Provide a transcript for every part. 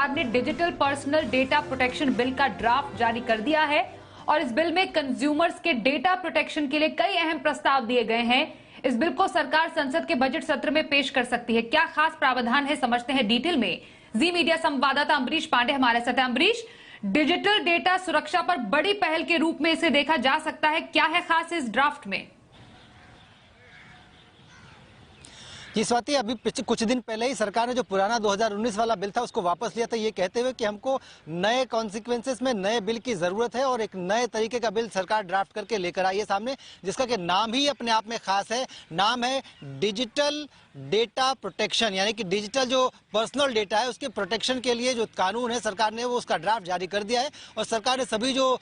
सरकार ने digital personal data protection bill का ड्राफ्ट जारी कर दिया है और इस बिल में कंज्यूमर्स के डेटा प्रोटेक्शन के लिए कई अहम प्रस्ताव दिए गए हैं। इस बिल को सरकार संसद के बजट सत्र में पेश कर सकती है। क्या खास प्रावधान है, समझते हैं डिटेल में। जी मीडिया संवाददाता अम्बरीश पांडे हमारे साथ हैं। अम्बरीश, डिजिटल डेटा सुरक्षा पर बड़ी पहल के रूप में इसे देखा जा सकता है, क्या है खास इस ड्राफ्ट में? जी स्वाति, अभी कुछ दिन पहले ही सरकार ने जो पुराना 2019 वाला बिल था उसको वापस लिया था, ये कहते हुए कि हमको नए कॉन्सिक्वेंसेस में नए बिल की जरूरत है और एक नए तरीके का बिल सरकार ड्राफ्ट करके लेकर आई है सामने, जिसका कि नाम ही अपने आप में खास है। नाम है डिजिटल डेटा प्रोटेक्शन, यानी कि डिजिटल जो पर्सनल डेटा है उसके प्रोटेक्शन के लिए जो कानून है सरकार ने वो उसका ड्राफ्ट जारी कर दिया है। और सरकार ने सभी जो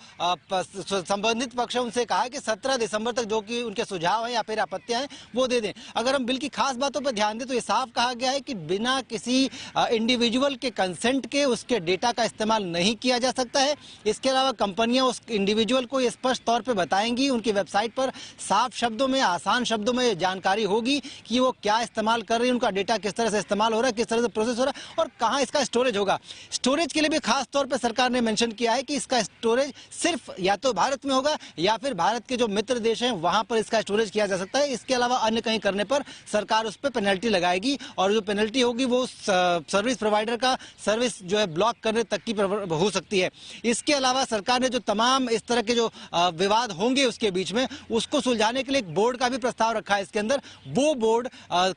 संबंधित पक्ष है उनसे कहा है कि 17 दिसंबर तक जो कि उनके सुझाव हैं या फिर आपत्तियां हैं वो दे दें। अगर हम बिल की खास बातों पर ध्यान दें तो ये साफ कहा गया है कि बिना किसी इंडिविजुअल के कंसेंट के उसके डेटा का इस्तेमाल नहीं किया जा सकता है। इसके अलावा कंपनियां उस इंडिविजुअल को ये स्पष्ट तौर पर बताएंगी, उनकी वेबसाइट पर साफ शब्दों में, आसान शब्दों में जानकारी होगी कि वो क्या इस्तेमाल कर रही है, उनका डेटा किस तरह से इस्तेमाल हो रहा है, किस तरह से प्रोसेस हो रहा है और कहां इसका स्टोरेज होगा। स्टोरेज के लिए भी खास तौर पे सरकार ने मेंशन किया है कि इसका स्टोरेज सिर्फ या तो भारत में होगा या फिर भारत के जो मित्र देश हैं वहां पर इसका स्टोरेज किया जा सकता है। इसके अलावा अन्य कहीं करने पर सरकार उस पर पेनल्टी लगाएगी और जो पेनल्टी होगी वो सर्विस प्रोवाइडर का सर्विस जो है ब्लॉक करने तक की हो सकती है। इसके अलावा सरकार ने जो तमाम इस तरह के जो विवाद होंगे उसके बीच में उसको सुलझाने के लिए एक बोर्ड का भी प्रस्ताव रखा है इसके अंदर। वो बोर्ड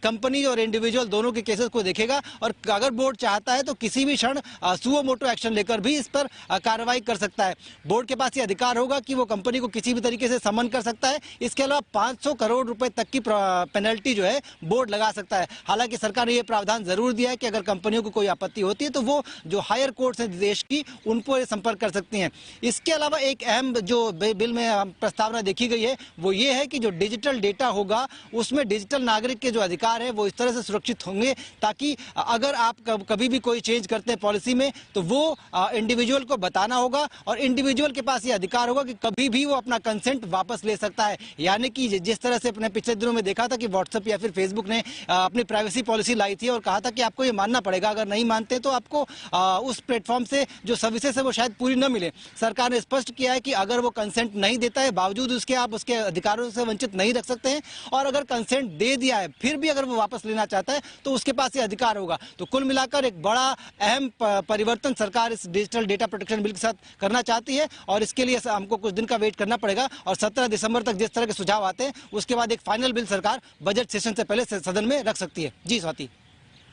कंपनी और इंडिविजुअल दोनों के केसेस को देखेगा और अगर बोर्ड चाहता है तो किसी भी क्षण सुओ मोटो एक्शन लेकर भी इस पर कार्रवाई कर सकता है। बोर्ड के पास ये अधिकार होगा कि वो कंपनी को किसी भी तरीके से समन कर सकता है। इसके अलावा 500 करोड़ रुपए तक की पेनल्टी जो है बोर्ड लगा सकता है। हालांकि सरकार ने यह प्रावधान जरूर दिया है कि अगर कंपनियों को कोई आपत्ति होती है तो वो जो हायर कोर्ट्स हैं देश की उन पर संपर्क कर सकती हैं। इसके अलावा एक अहम जो बिल में प्रस्तावना देखी गई है वो ये है कि जो डिजिटल डेटा होगा उसमें डिजिटल नागरिक के जो अधिकार है वो इस तरह से सुरक्षित होंगे ताकि अगर आप कभी भी कोई चेंज करते हैं पॉलिसी में तो वो इंडिविजुअल को बताना होगा और इंडिविजुअल के पास ये अधिकार होगा कि कभी भी वो अपना कंसेंट वापस ले सकता है। यानी कि जिस तरह से अपने पिछले दिनों में देखा था कि व्हाट्सएप या फिर फेसबुक ने अपनी प्राइवेसी पॉलिसी लाई थी और कहा था कि आपको ये मानना पड़ेगा, अगर नहीं मानते तो आपको उस प्लेटफॉर्म से जो सर्विसेज है वो शायद पूरी न मिले। सरकार ने स्पष्ट किया है कि अगर वो कंसेंट नहीं देता है बावजूद उसके आप उसके अधिकारों से वंचित नहीं रख सकते हैं और अगर कंसेंट दे दिया है फिर भी अगर वो वापस लेना चाहता है तो उसके पास ये अधिकार होगा। तो कुल मिलाकर एक बड़ा अहम परिवर्तन सरकार इस डिजिटल डेटा प्रोटेक्शन बिल के साथ करना चाहती है और इसके लिए हमको कुछ दिन का वेट करना पड़ेगा और 17 दिसंबर तक जिस तरह के सुझाव आते हैं उसके बाद एक फाइनल बिल सरकार बजट सेशन से पहले सदन में रख सकती है। जी स्वाति।